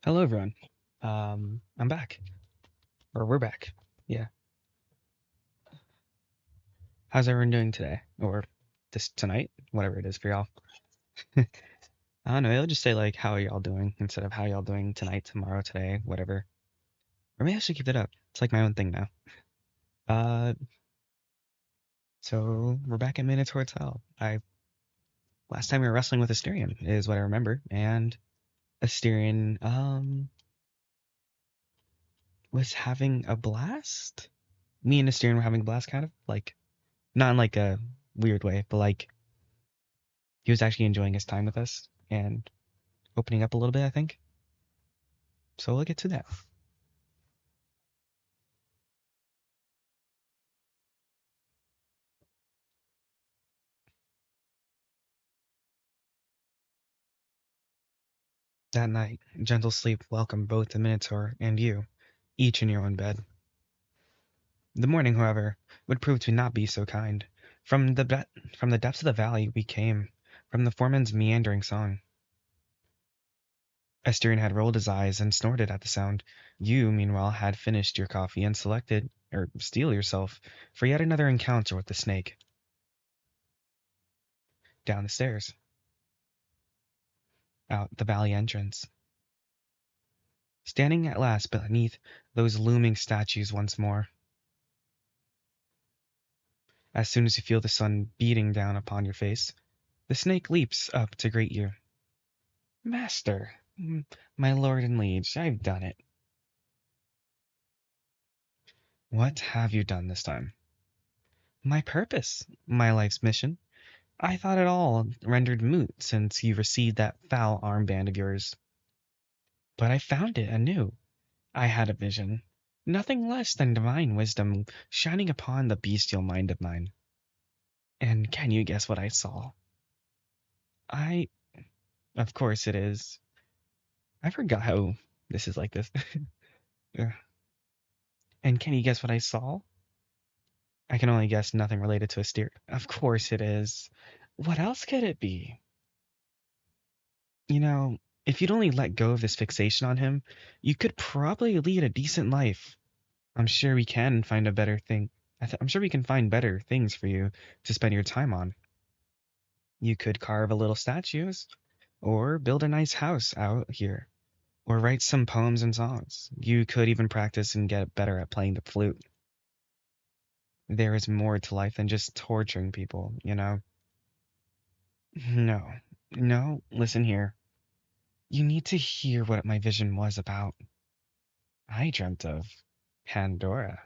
Hello, everyone. I'm back, or we're back. Yeah. How's everyone doing today, or this tonight, whatever it is for y'all? I don't know. I'll just say like, how are y'all doing instead of how y'all doing tonight, tomorrow, today, whatever. Or maybe I should keep that up. It's like my own thing now. Uh, so we're back at Minotaur Tell. I last time we were wrestling with Asterion is what I remember, and Asterion was having a blast. Me and Asterion were having a blast, kind of like not in like a weird way, but like he was actually enjoying his time with us and opening up a little bit, I think. So we'll get to that. That night, gentle sleep welcomed both the Minotaur and you, each in your own bed. The morning, however, would prove to not be so kind. From the depths of the valley we came, from the foreman's meandering song. Esterian had rolled his eyes and snorted at the sound. You, meanwhile, had finished your coffee and selected, or steel yourself, for yet another encounter with the snake. Down the stairs, out the valley entrance. Standing at last beneath those looming statues once more. As soon as you feel the sun beating down upon your face, the snake leaps up to greet you. Master, my lord and liege, I've done it. What have you done this time? My purpose, my life's mission. I thought it all rendered moot since you received that foul armband of yours. But I found it anew. I had a vision, nothing less than divine wisdom shining upon the bestial mind of mine. And can you guess what I saw? I, of course it is. I forgot how this is like this. Yeah. And can you guess what I saw? I can only guess nothing related to a steer. Of course it is. What else could it be? You know, if you'd only let go of this fixation on him, you could probably lead a decent life. I'm sure we can find a better thing. I'm sure we can find better things for you to spend your time on. You could carve a little statues, or build a nice house out here, or write some poems and songs. You could even practice and get better at playing the flute. There is more to life than just torturing people, you know? No, no, listen here. You need to hear what my vision was about. I dreamt of Pandora.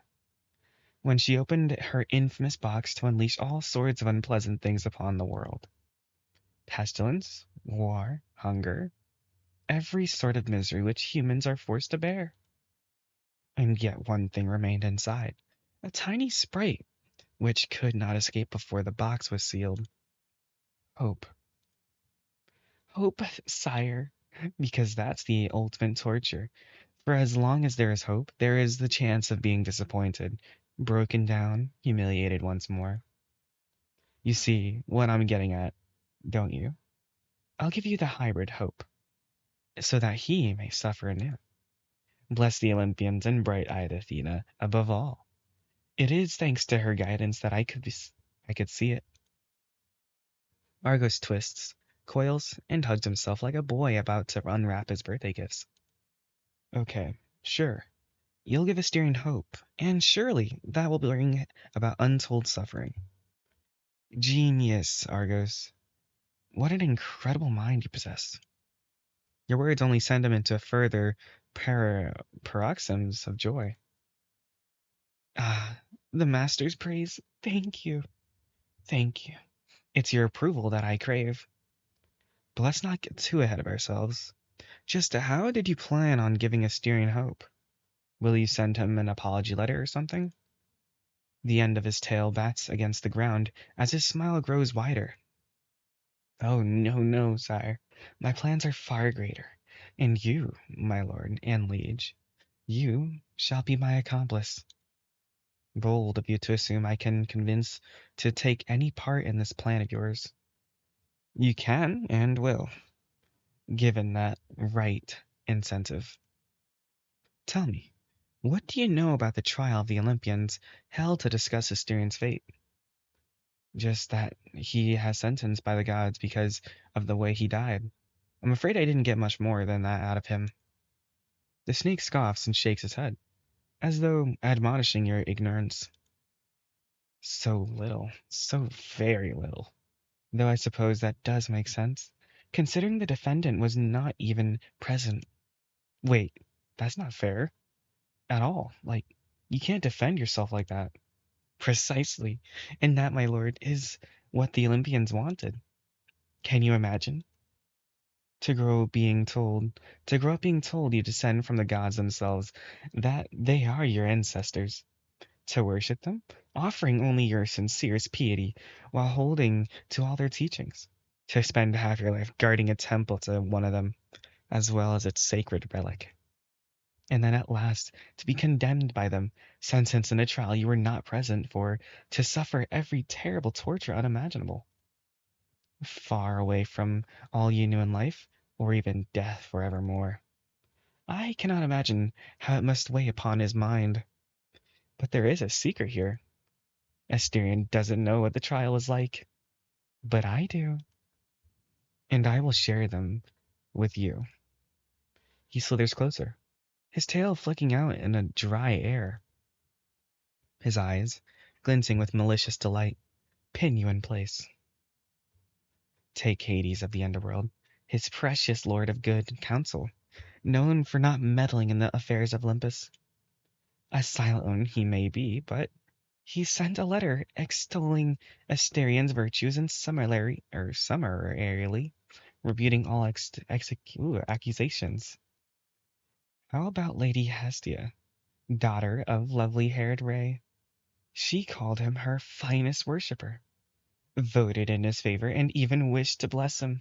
When she opened her infamous box to unleash all sorts of unpleasant things upon the world. Pestilence, war, hunger, every sort of misery which humans are forced to bear. And yet one thing remained inside, a tiny sprite, which could not escape before the box was sealed. Hope. Hope, sire, because that's the ultimate torture. For as long as there is hope, there is the chance of being disappointed, broken down, humiliated once more. You see what I'm getting at, don't you? I'll give you the hybrid hope, so that he may suffer anew. Bless the Olympians and bright-eyed Athena above all. It is thanks to her guidance that I could see it. Argos twists, coils, and hugs himself like a boy about to unwrap his birthday gifts. Okay, sure. You'll give Asterion hope, and surely that will bring about untold suffering. Genius, Argos. What an incredible mind you possess. Your words only send him into further paroxysms of joy. Ah, the master's praise. Thank you. Thank you. It's your approval that I crave. But let's not get too ahead of ourselves. Just how did you plan on giving Asterion hope? Will you send him an apology letter or something? The end of his tail bats against the ground as his smile grows wider. Oh, no, no, sire. My plans are far greater. And you, my lord and liege, you shall be my accomplice. Bold of you to assume I can convince to take any part in this plan of yours. You can and will, given that right. incentive. Tell me, what do you know about the trial of the Olympians held to discuss Asterian's fate? Just that he has sentenced by the gods because of the way he died. I'm afraid I didn't get much more than that out of him. The snake scoffs and shakes his head, as though admonishing your ignorance. So little, so very little. Though I suppose that does make sense, considering the defendant was not even present. Wait, that's not fair at all. Like, you can't defend yourself like that. Precisely. And that, my lord, is what the Olympians wanted. Can you imagine? To grow up being told you descend from the gods themselves, that they are your ancestors. To worship them, offering only your sincerest piety while holding to all their teachings. To spend half your life guarding a temple to one of them, as well as its sacred relic. And then at last to be condemned by them, sentenced in a trial you were not present for, to suffer every terrible torture unimaginable. Far away from all you knew in life, or even death forevermore. I cannot imagine how it must weigh upon his mind. But there is a secret here. Asterion doesn't know what the trial is like, but I do, and I will share them with you. He slithers closer, his tail flicking out in a dry air. His eyes, glinting with malicious delight, pin you in place. Take Hades of the underworld, his precious lord of good counsel, known for not meddling in the affairs of Olympus. A silent one he may be, but he sent a letter extolling Asterion's virtues and summarily rebuting all accusations. How about Lady Hestia, daughter of lovely-haired Ray? She called him her finest worshipper, voted in his favor, and even wished to bless him.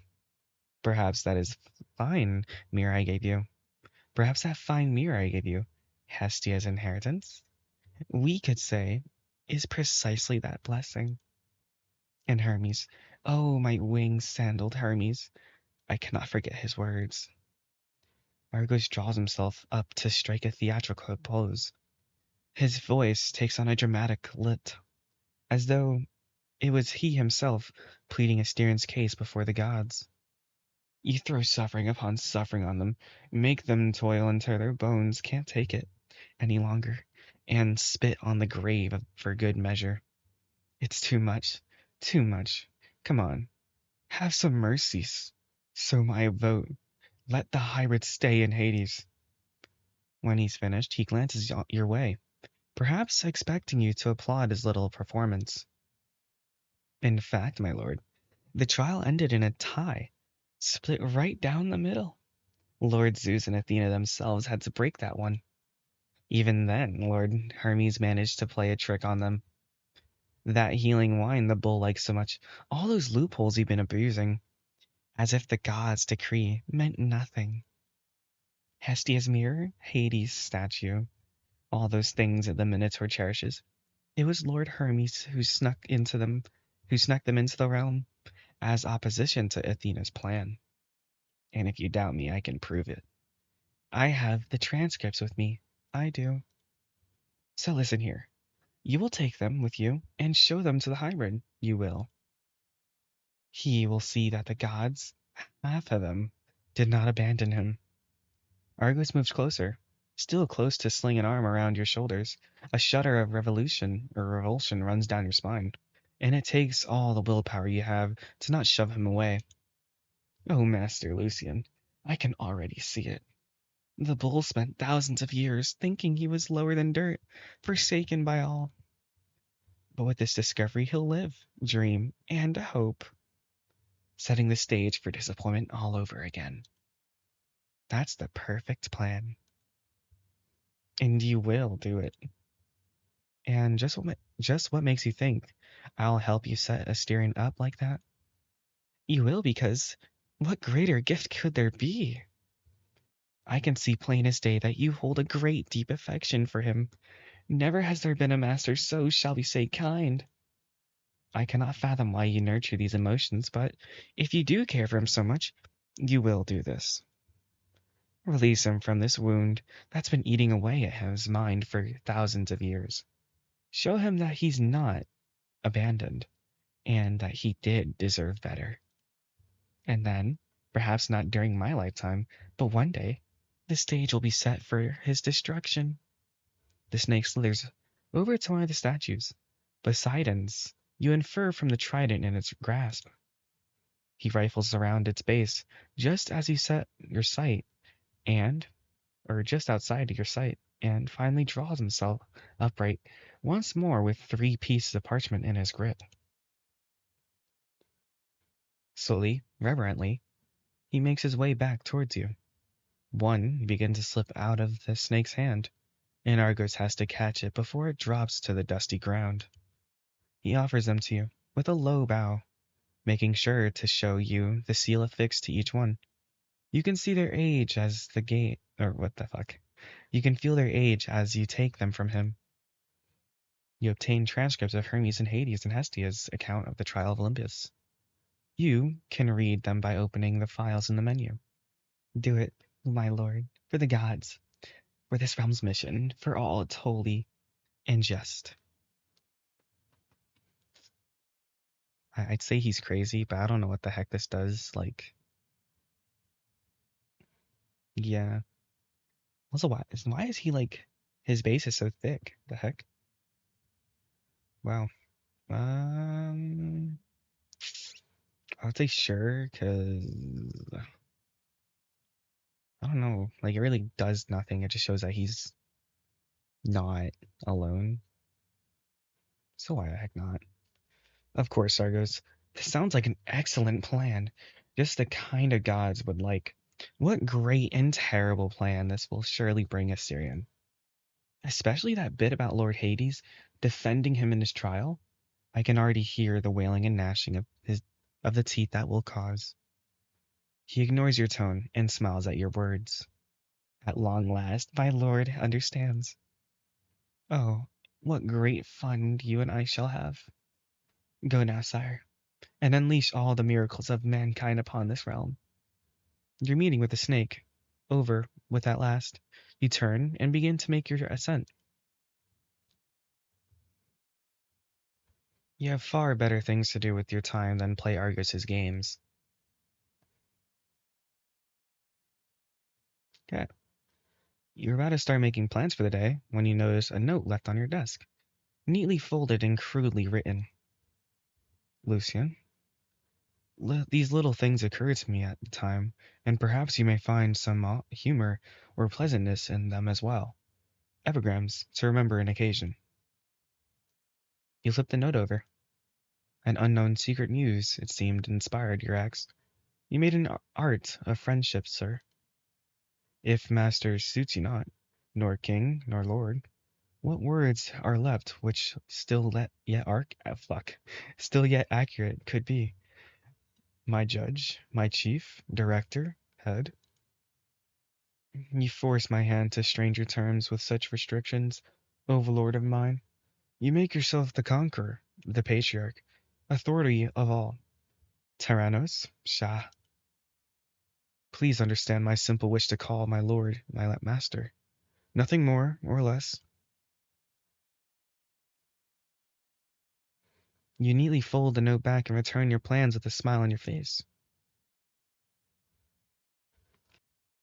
Perhaps that is fine mirror I gave you. Perhaps that fine mirror I gave you, Hestia's inheritance, we could say, is precisely that blessing. And Hermes, oh, my wing-sandaled Hermes, I cannot forget his words. Argos draws himself up to strike a theatrical pose. His voice takes on a dramatic lilt, as though it was he himself pleading Asterian's case before the gods. You throw suffering upon suffering on them, make them toil until their bones can't take it any longer, and spit on the grave for good measure. It's too much, too much. Come on, have some mercies. So my vote, let the hybrid stay in Hades. When he's finished, he glances your way, perhaps expecting you to applaud his little performance. In fact, my lord, the trial ended in a tie, split right down the middle. Lord Zeus and Athena themselves had to break that one. Even then, Lord Hermes managed to play a trick on them. That healing wine the bull likes so much, all those loopholes you've been abusing, as if the gods' decree meant nothing. Hestia's mirror, Hades' statue, all those things that the Minotaur cherishes. It was Lord Hermes who snuck them into the realm, as opposition to Athena's plan. And if you doubt me, I can prove it. I have the transcripts with me. I do. So listen here. You will take them with you and show them to the hybrid. You will. He will see that the gods, half of them, did not abandon him. Argos moves closer, still close to sling an arm around your shoulders. A shudder of revulsion runs down your spine, and it takes all the willpower you have to not shove him away. Oh, Master Lucian, I can already see it. The bull spent thousands of years thinking he was lower than dirt, forsaken by all. But with this discovery he'll live, dream, and hope, setting the stage for disappointment all over again. That's the perfect plan. And you will do it. And just what makes you think I'll help you set Asterion up like that? You will, because what greater gift could there be? I can see plain as day that you hold a great deep affection for him. Never has there been a master so, shall we say, kind. I cannot fathom why you nurture these emotions, but if you do care for him so much, you will do this. Release him from this wound that's been eating away at his mind for thousands of years. Show him that he's not abandoned and that he did deserve better. And then, perhaps not during my lifetime, but one day, the stage will be set for his destruction. The snake slithers over to one of the statues. Poseidon's, you infer from the trident in its grasp. He rifles around its base just as you set your sight, and, or just outside of your sight, and finally draws himself upright once more with 3 pieces of parchment in his grip. Slowly, reverently, he makes his way back towards you. One begins to slip out of the snake's hand, and Argos has to catch it before it drops to the dusty ground. He offers them to you with a low bow, making sure to show you the seal affixed to each one. You can see their age as the gate, or what the fuck. You can feel their age as you take them from him. You obtain transcripts of Hermes and Hades and Hestia's account of the trial of Olympus. You can read them by opening the files in the menu. Do it, my lord, for the gods, for this realm's mission, for all it's holy and just. I'd say he's crazy, but I don't know what the heck this does. Like, yeah. Also, why is he like his base is so thick? The heck? Wow. Um, I would say sure, cause I don't know. Like, it really does nothing. It just shows that he's not alone. So why the heck not? Of course, Sargos. This sounds like an excellent plan. Just the kind of gods would like. What great and terrible plan this will surely bring Assyrian. Especially that bit about Lord Hades defending him in his trial. I can already hear the wailing and gnashing of the teeth that will cause. He ignores your tone and smiles at your words. At long last, my lord understands. Oh, what great fun you and I shall have. Go now, sire, and unleash all the miracles of mankind upon this realm. Your meeting with the snake over with at last, you turn and begin to make your ascent. You have far better things to do with your time than play Argos's games. Yeah, you're about to start making plans for the day when you notice a note left on your desk, neatly folded and crudely written. Lucian, these little things occur to me at the time, and perhaps you may find some humor or pleasantness in them as well. Epigrams to remember an occasion. You flip the note over. An unknown secret muse, it seemed, inspired your acts. You made an art of friendship, sir. If master suits you not, nor king, nor lord, what words are left which still still yet accurate could be? My judge, my chief, director, head. You force my hand to stranger terms with such restrictions, overlord of mine. You make yourself the conqueror, the patriarch, authority of all. Tyrannos, Shah. Please understand my simple wish to call my lord, my master. Nothing more or less. You neatly fold the note back and return your plans with a smile on your face.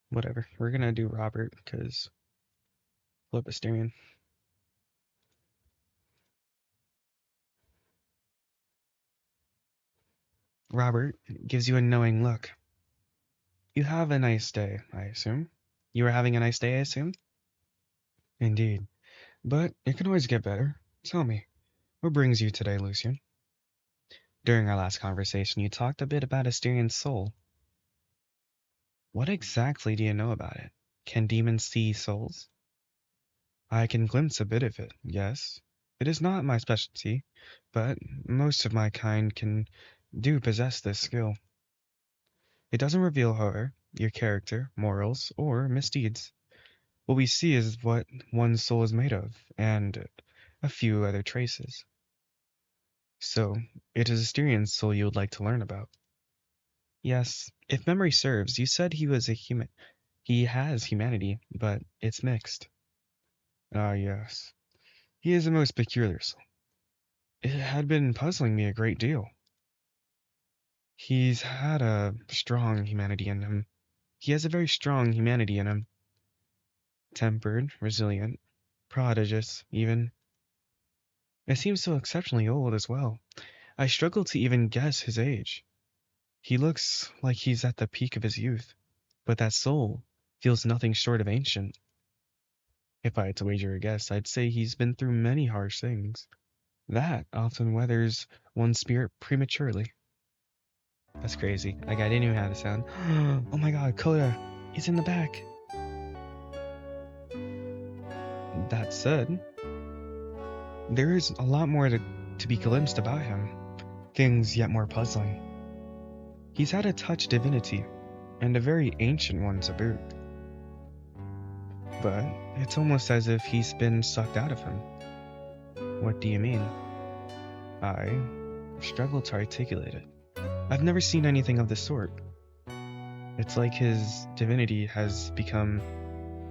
Whatever. We're gonna do Robert, because Philippisterian. Robert gives you a knowing look. You have a nice day, I assume. You are having a nice day, I assume? Indeed. But it can always get better. Tell me, what brings you today, Lucian? During our last conversation, you talked a bit about Asterian's soul. What exactly do you know about it? Can demons see souls? I can glimpse a bit of it, yes. It is not my specialty, but most of my kind can do possess this skill. It doesn't reveal, however, your character, morals, or misdeeds. What we see is what one's soul is made of, and a few other traces. So, it is Asterian's soul you would like to learn about. Yes, if memory serves, you said he was a human. He has humanity, but it's mixed. Ah, yes. He is a most peculiar soul. It had been puzzling me a great deal. He's had a strong humanity in him. He has a very strong humanity in him. Tempered, resilient, prodigious, even. It seems so exceptionally old as well. I struggle to even guess his age. He looks like he's at the peak of his youth, but that soul feels nothing short of ancient. If I had to wager a guess, I'd say he's been through many harsh things. That often weathers one's spirit prematurely. That's crazy. Like, I didn't even have the sound. Oh my god, Coda! He's in the back! That said, there is a lot more to be glimpsed about him. Things yet more puzzling. He's had a touch divinity, and a very ancient one to boot. But it's almost as if he's been sucked out of him. What do you mean? I struggle to articulate it. I've never seen anything of the sort. It's like his divinity has become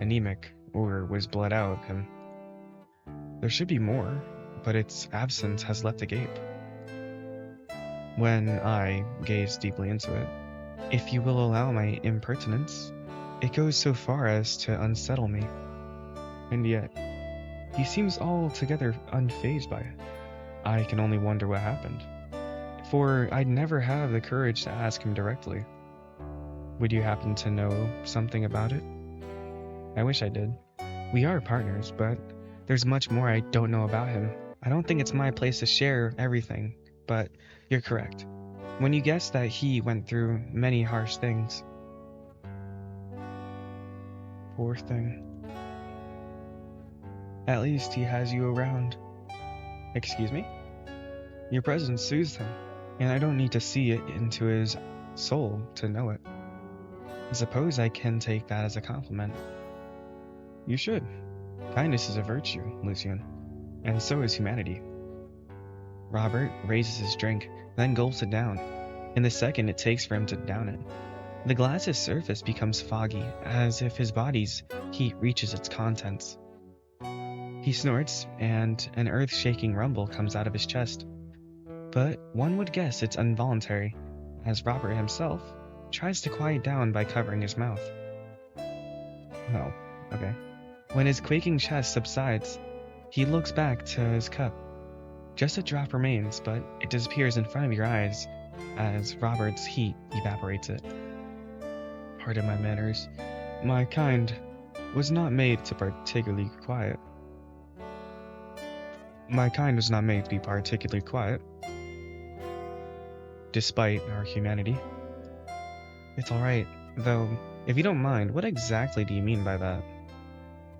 anemic or was bled out of him. There should be more, but its absence has left a gape. When I gaze deeply into it, if you will allow my impertinence, it goes so far as to unsettle me. And yet, he seems altogether unfazed by it. I can only wonder what happened, for I'd never have the courage to ask him directly. Would you happen to know something about it? I wish I did. We are partners, but there's much more I don't know about him. I don't think it's my place to share everything, but you're correct. When you guessed that he went through many harsh things. Poor thing. At least he has you around. Excuse me? Your presence soothes him, and I don't need to see it into his soul to know it. I suppose I can take that as a compliment. You should. Kindness is a virtue, Lucian, and so is humanity. Robert raises his drink, then gulps it down. In the second it takes for him to down it, the glass's surface becomes foggy, as if his body's heat reaches its contents. He snorts, and an earth-shaking rumble comes out of his chest. But one would guess it's involuntary, as Robert himself tries to quiet down by covering his mouth. Oh, okay. When his quaking chest subsides, he looks back to his cup. Just a drop remains, but it disappears in front of your eyes as Robert's heat evaporates it. Pardon my manners. My kind was not made to particularly quiet. My kind was not made to be particularly quiet, despite our humanity. It's alright, though, if you don't mind, what exactly do you mean by that?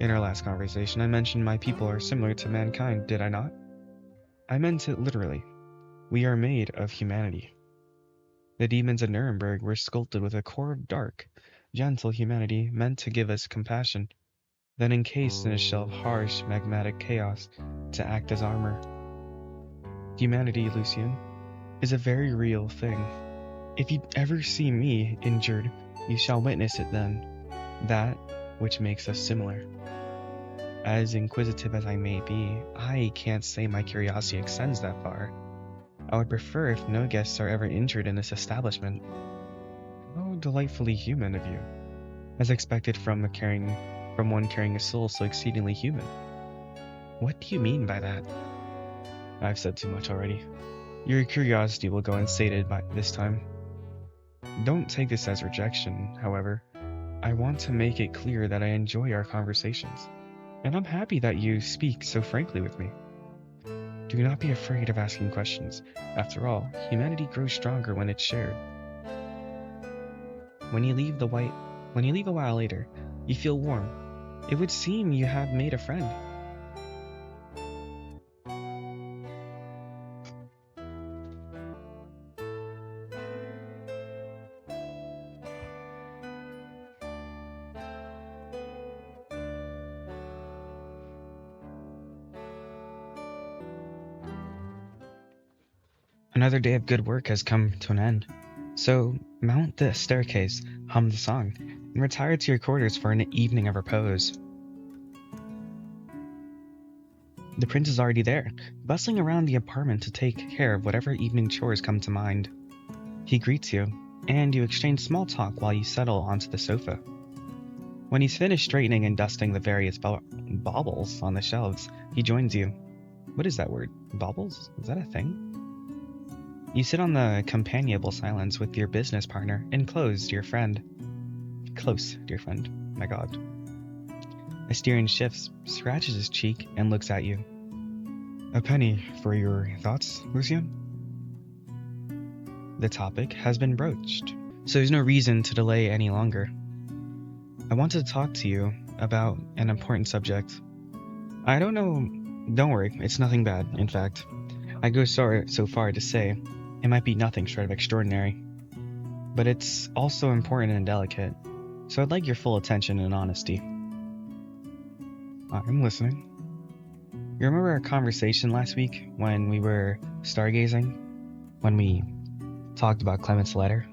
In our last conversation, I mentioned my people are similar to mankind, did I not? I meant it literally. We are made of humanity. The demons of Nuremberg were sculpted with a core of dark, gentle humanity meant to give us compassion, then encased in a shell of harsh, magmatic chaos to act as armor. Humanity, Lucian, is a very real thing. If you ever see me injured, you shall witness it then. That which makes us similar. As inquisitive as I may be, I can't say my curiosity extends that far. I would prefer if no guests are ever injured in this establishment. How delightfully human of you, as expected from one carrying a soul so exceedingly human. What do you mean by that? I've said too much already. Your curiosity will go unsated by this time. Don't take this as rejection, however. I want to make it clear that I enjoy our conversations, and I'm happy that you speak so frankly with me. Do not be afraid of asking questions. After all, humanity grows stronger when it's shared. When you leave a while later, you feel warm. It would seem you have made a friend. Another day of good work has come to an end. So mount the staircase, hum the song, retire to your quarters for an evening of repose. The prince is already there, bustling around the apartment to take care of whatever evening chores come to mind. He greets you, and you exchange small talk while you settle onto the sofa. When he's finished straightening and dusting the various baubles on the shelves, he joins you. What is that word? Baubles? Is that a thing? You sit on the companionable silence with your business partner and close, dear friend. My god. Asterion shifts, scratches his cheek, and looks at you. A penny for your thoughts, Lucian? The topic has been broached, so there's no reason to delay any longer. I want to talk to you about an important subject. I don't know. Don't worry, it's nothing bad, in fact. I go so far to say it might be nothing short of extraordinary. But it's also important and delicate, so I'd like your full attention and honesty. I'm listening. You remember our conversation last week when we were stargazing? When we talked about Clement's letter?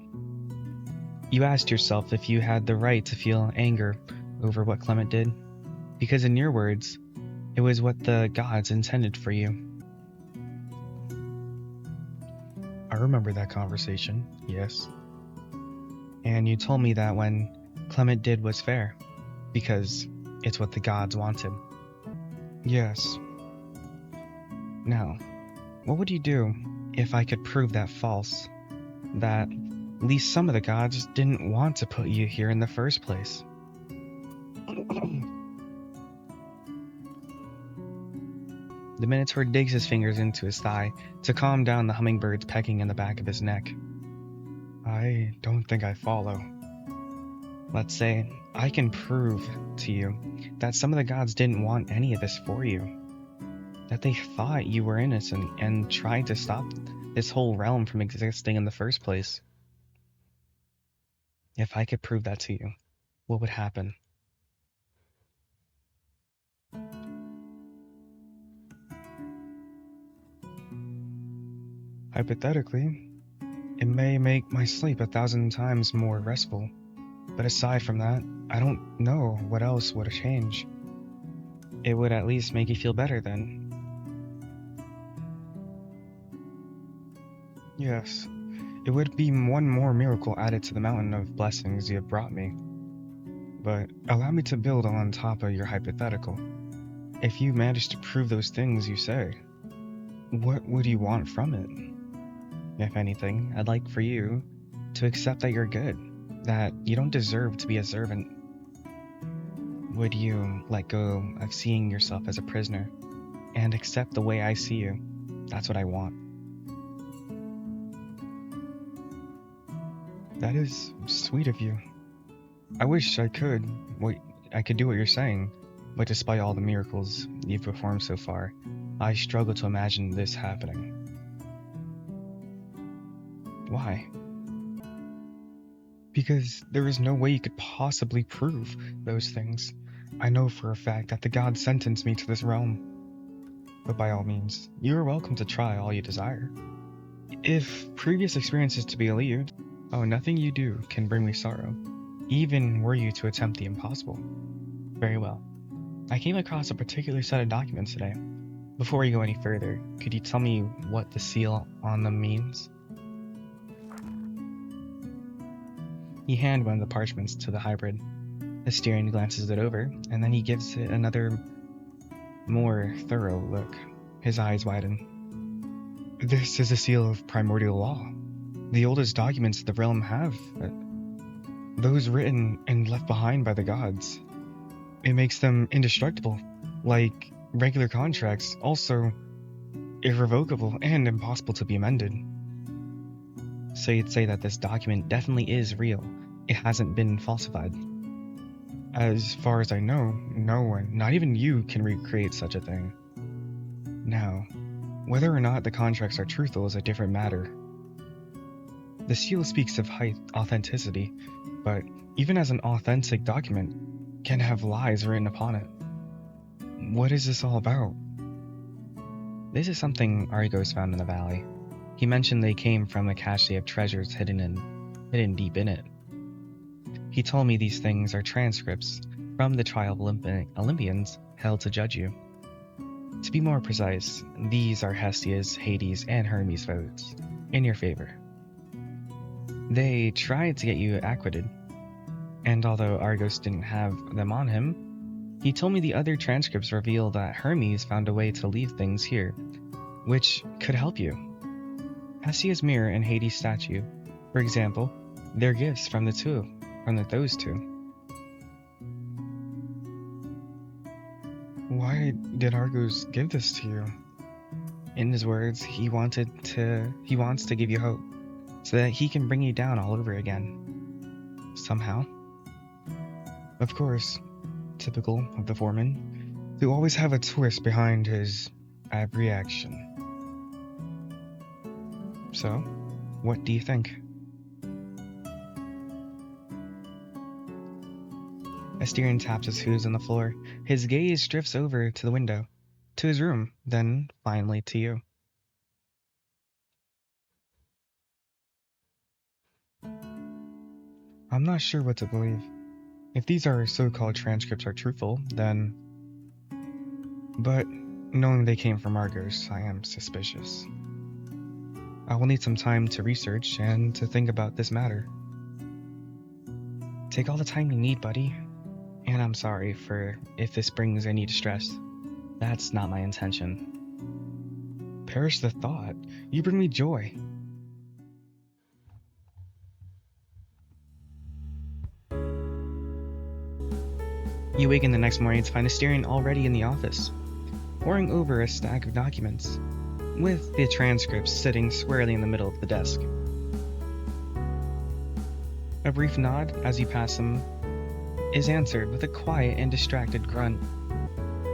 You asked yourself if you had the right to feel anger over what Clement did, because in your words, it was what the gods intended for you. I remember that conversation, yes. And you told me that when Clement did was fair, because it's what the gods wanted. Yes. Now, what would you do if I could prove that false? That at least some of the gods didn't want to put you here in the first place? The Minotaur digs his fingers into his thigh to calm down the hummingbirds pecking in the back of his neck. I don't think I follow. Let's say I can prove to you that some of the gods didn't want any of this for you. That they thought you were innocent and tried to stop this whole realm from existing in the first place. If I could prove that to you, what would happen? Hypothetically, it may make my sleep 1,000 times more restful. But aside from that, I don't know what else would change. It would at least make you feel better then. Yes, it would be one more miracle added to the mountain of blessings you have brought me. But allow me to build on top of your hypothetical. If you manage to prove those things you say, what would you want from it? If anything, I'd like for you to accept that you're good, that you don't deserve to be a servant. Would you let go of seeing yourself as a prisoner and accept the way I see you? That's what I want. That is sweet of you. I wish I could do what you're saying, but despite all the miracles you've performed so far, I struggle to imagine this happening. Why? Because there is no way you could possibly prove those things. I know for a fact that the gods sentenced me to this realm. But by all means, you are welcome to try all you desire. If previous experience is to be believed, nothing you do can bring me sorrow, even were you to attempt the impossible. Very well. I came across a particular set of documents today. Before we go any further, could you tell me what the seal on them means? He hands one of the parchments to the hybrid. Asterion glances it over, and then he gives it another, more thorough look. His eyes widen. This is a seal of primordial law. The oldest documents the realm have. Those written and left behind by the gods. It makes them indestructible, like regular contracts, also irrevocable and impossible to be amended. So you'd say that this document definitely is real. It hasn't been falsified. As far as I know, no one, not even you, can recreate such a thing. Now, whether or not the contracts are truthful is a different matter. The seal speaks of authenticity, but even as an authentic document, can have lies written upon it. What is this all about? This is something Argos found in the valley. He mentioned they came from a cache of treasures hidden deep in it. He told me these things are transcripts from the trial of Olympians held to judge you. To be more precise, these are Hestia's, Hades, and Hermes' votes in your favor. They tried to get you acquitted, and although Argos didn't have them on him, he told me the other transcripts reveal that Hermes found a way to leave things here, which could help you. Hestia's mirror and Hades' statue, for example, they're gifts from those two. Why did Argos give this to you? In his words, he wants to give you hope, so that he can bring you down all over again. Somehow. Of course, typical of the foreman, to always have a twist behind his every action. So, what do you think? Asterion taps his hooves on the floor. His gaze drifts over to the window, to his room, then finally to you. I'm not sure what to believe. If these are so-called transcripts are truthful, then... But, knowing they came from Argos, I am suspicious. I will need some time to research and to think about this matter. Take all the time you need, buddy. And I'm sorry for if this brings any distress. That's not my intention. Perish the thought. You bring me joy. You waken the next morning to find Asterion already in the office, poring over a stack of documents, with the transcripts sitting squarely in the middle of the desk. A brief nod as you pass him is answered with a quiet and distracted grunt.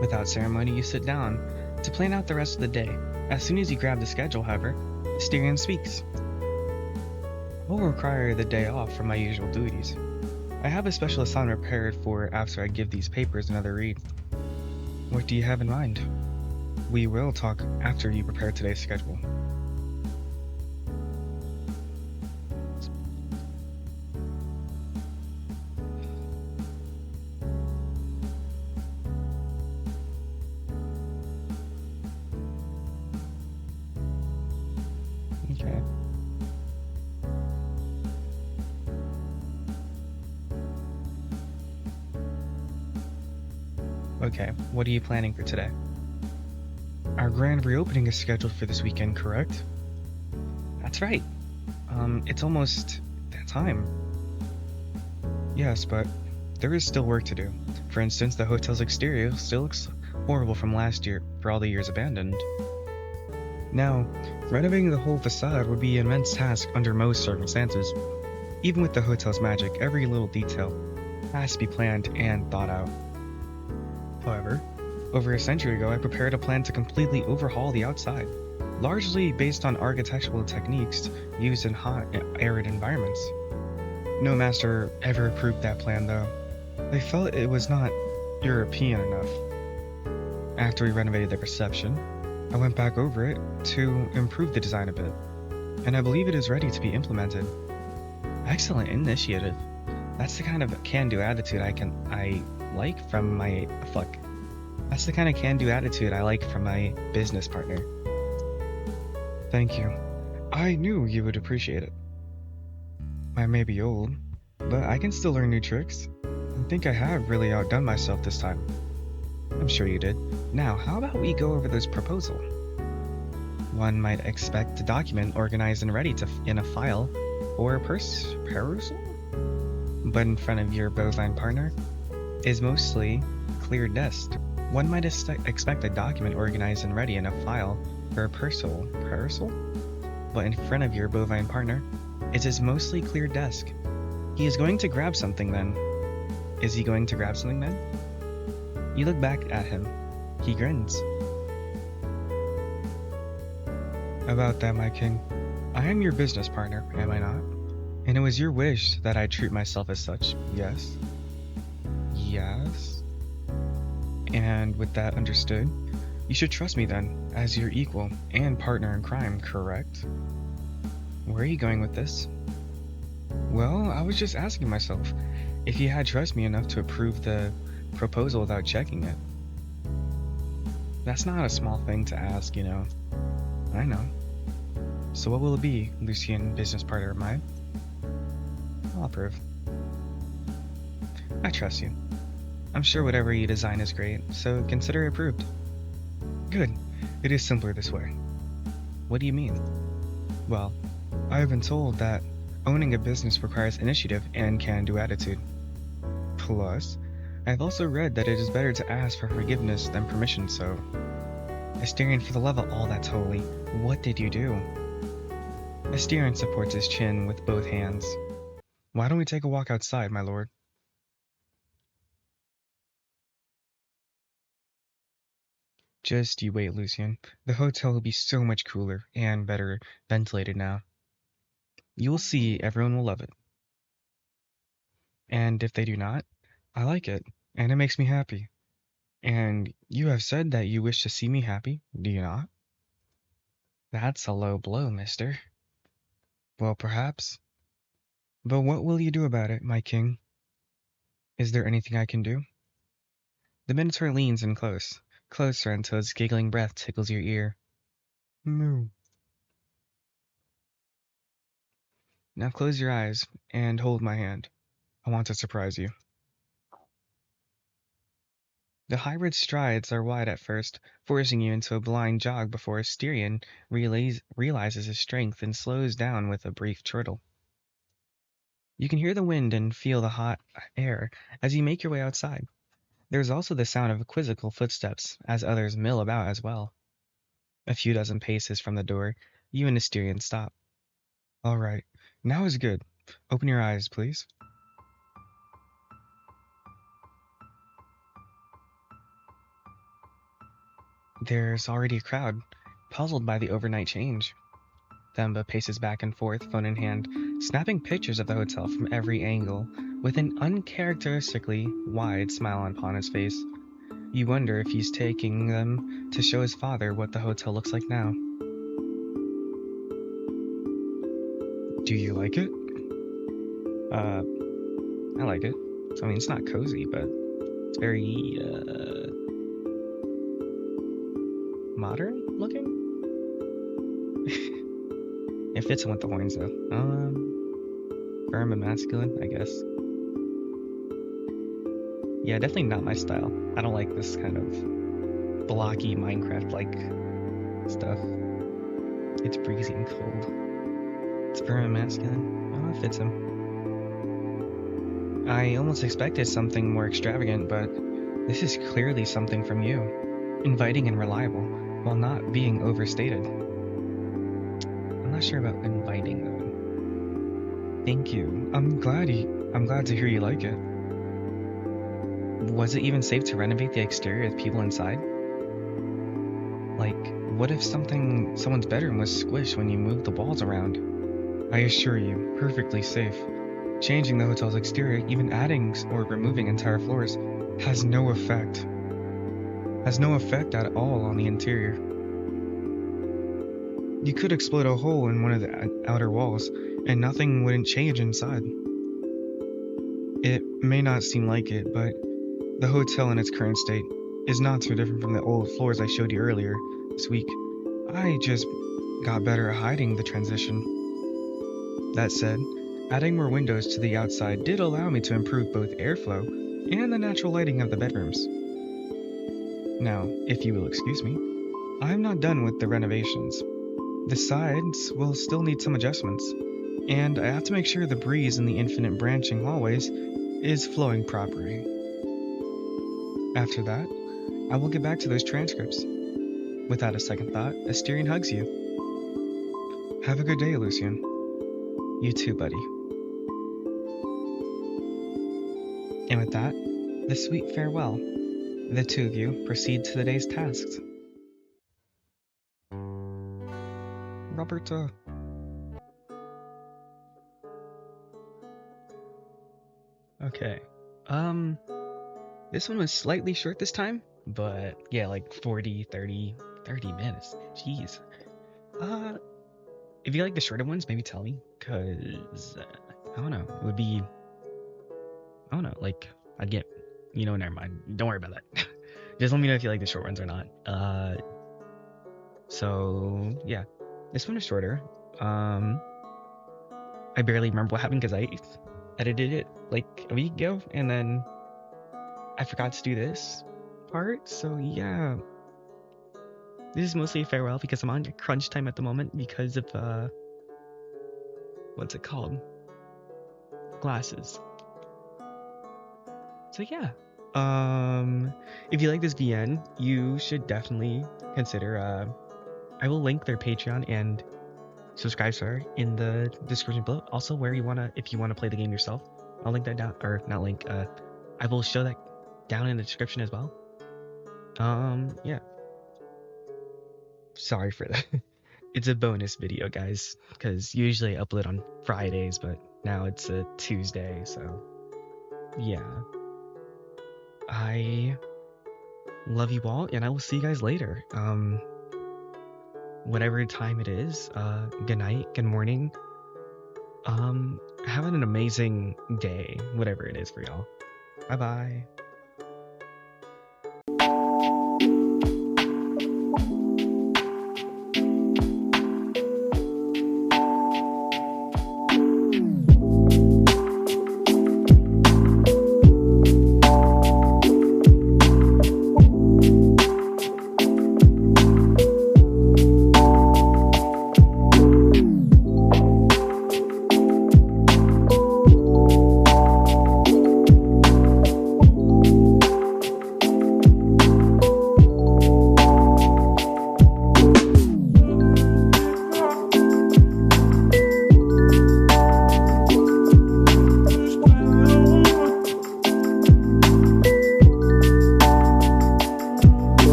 Without ceremony, you sit down to plan out the rest of the day. As soon as you grab the schedule, however, Asterion speaks. I will require the day off from my usual duties. I have a special assignment prepared for after I give these papers another read. What do you have in mind? We will talk after you prepare today's schedule. Okay. Okay, what are you planning for today? Our grand reopening is scheduled for this weekend, correct? That's right. It's almost that time. Yes, but there is still work to do. For instance, the hotel's exterior still looks horrible from last year for all the years abandoned. Now, renovating the whole facade would be an immense task under most circumstances. Even with the hotel's magic, every little detail has to be planned and thought out. However, over a century ago, I prepared a plan to completely overhaul the outside, largely based on architectural techniques used in hot, arid environments. No master ever approved that plan, though. They felt it was not European enough. After we renovated the reception, I went back over it to improve the design a bit, and I believe it is ready to be implemented. Excellent initiative. That's the kind of can-do attitude I like from my That's the kind of can-do attitude I like from my business partner. Thank you. I knew you would appreciate it. I may be old, but I can still learn new tricks. I think I have really outdone myself this time. I'm sure you did. Now, how about we go over this proposal? One might expect a document organized and ready in a file or a perusal, but in front of your bovine partner is mostly clear desk. One might expect a document organized and ready in a file for a perusal, but in front of your bovine partner is his mostly clear desk. He is going to grab something then. Is he going to grab something then? You look back at him. He grins. About that, my king. I am your business partner, am I not? And it was your wish that I treat myself as such, yes? Yes? And with that understood, you should trust me then, as your equal and partner in crime, correct? Where are you going with this? Well, I was just asking myself, if you had trust me enough to approve the proposal without checking it. That's not a small thing to ask, you know. I know. So what will it be, Lucian, business partner of mine? I'll approve. I trust you. I'm sure whatever you design is great, so consider it approved. Good. It is simpler this way. What do you mean? Well, I have been told that owning a business requires initiative and can-do attitude. Plus, I've also read that it is better to ask for forgiveness than permission, so... Asterion, for the love of all that's holy, what did you do? Asterion supports his chin with both hands. Why don't we take a walk outside, my lord? Just you wait, Lucian. The hotel will be so much cooler and better ventilated now. You will see, everyone will love it. And if they do not, I like it, and it makes me happy. And you have said that you wish to see me happy, do you not? That's a low blow, mister. Well, perhaps. But what will you do about it, my king? Is there anything I can do? The Minotaur leans in closer until its giggling breath tickles your ear. Moo. Now close your eyes and hold my hand. I want to surprise you. The hybrid strides are wide at first, forcing you into a blind jog before Asterion realizes his strength and slows down with a brief chortle. You can hear the wind and feel the hot air as you make your way outside. There is also the sound of quizzical footsteps as others mill about as well. A few dozen paces from the door, you and Asterion stop. All right, now is good. Open your eyes, please. There's already a crowd, puzzled by the overnight change. Themba paces back and forth, phone in hand, snapping pictures of the hotel from every angle, with an uncharacteristically wide smile upon his face. You wonder if he's taking them to show his father what the hotel looks like now. Do you like it? I like it. I mean, it's not cozy, but it's very, modern looking? It fits in with the horns, though. Firm and masculine, I guess. Yeah, definitely not my style. I don't like this kind of blocky Minecraft-like stuff. It's breezy and cold. It's firm and masculine. Oh, it fits him. I almost expected something more extravagant, but this is clearly something from you. Inviting and reliable, while not being overstated. I'm not sure about inviting, though. Thank you. I'm glad to hear you like it. Was it even safe to renovate the exterior with people inside? Like, what if someone's bedroom was squished when you moved the walls around? I assure you, perfectly safe. Changing the hotel's exterior, even adding or removing entire floors, has no effect. Has no effect at all on the interior. You could explode a hole in one of the outer walls, and nothing wouldn't change inside. It may not seem like it, but the hotel in its current state is not too different from the old floors I showed you earlier this week. I just got better at hiding the transition. That said, adding more windows to the outside did allow me to improve both airflow and the natural lighting of the bedrooms. Now, if you will excuse me, I'm not done with the renovations. The sides will still need some adjustments, and I have to make sure the breeze in the infinite branching hallways is flowing properly. After that, I will get back to those transcripts. Without a second thought, Asterion hugs you. Have a good day, Lucian. You too, buddy. And with that, the sweet farewell. The two of you proceed to the day's tasks. Roberta. Okay. This one was slightly short this time, but yeah, like 30 minutes. Jeez. If you like the shorter ones, maybe tell me, cause I don't know. It would be I don't know, like, I'd get, never mind. Don't worry about that. Just let me know if you like the short ones or not. So yeah, this one is shorter. I barely remember what happened because I edited it like a week ago, and then I forgot to do this part. So yeah, this is mostly a farewell because I'm on crunch time at the moment because of what's it called? Glasses. So yeah. If you like this VN, you should definitely consider I will link their Patreon and subscribe in the description below. Also, where you wanna if you wanna play the game yourself, I'll link that down, or not link. I will show that down in the description as well. Yeah. Sorry for that. It's a bonus video, guys, because usually I upload on Fridays, but now it's a Tuesday, so yeah. I love you all, and I will see you guys later. Whatever time it is, good night, good morning. Have an amazing day, whatever it is for y'all. Bye bye.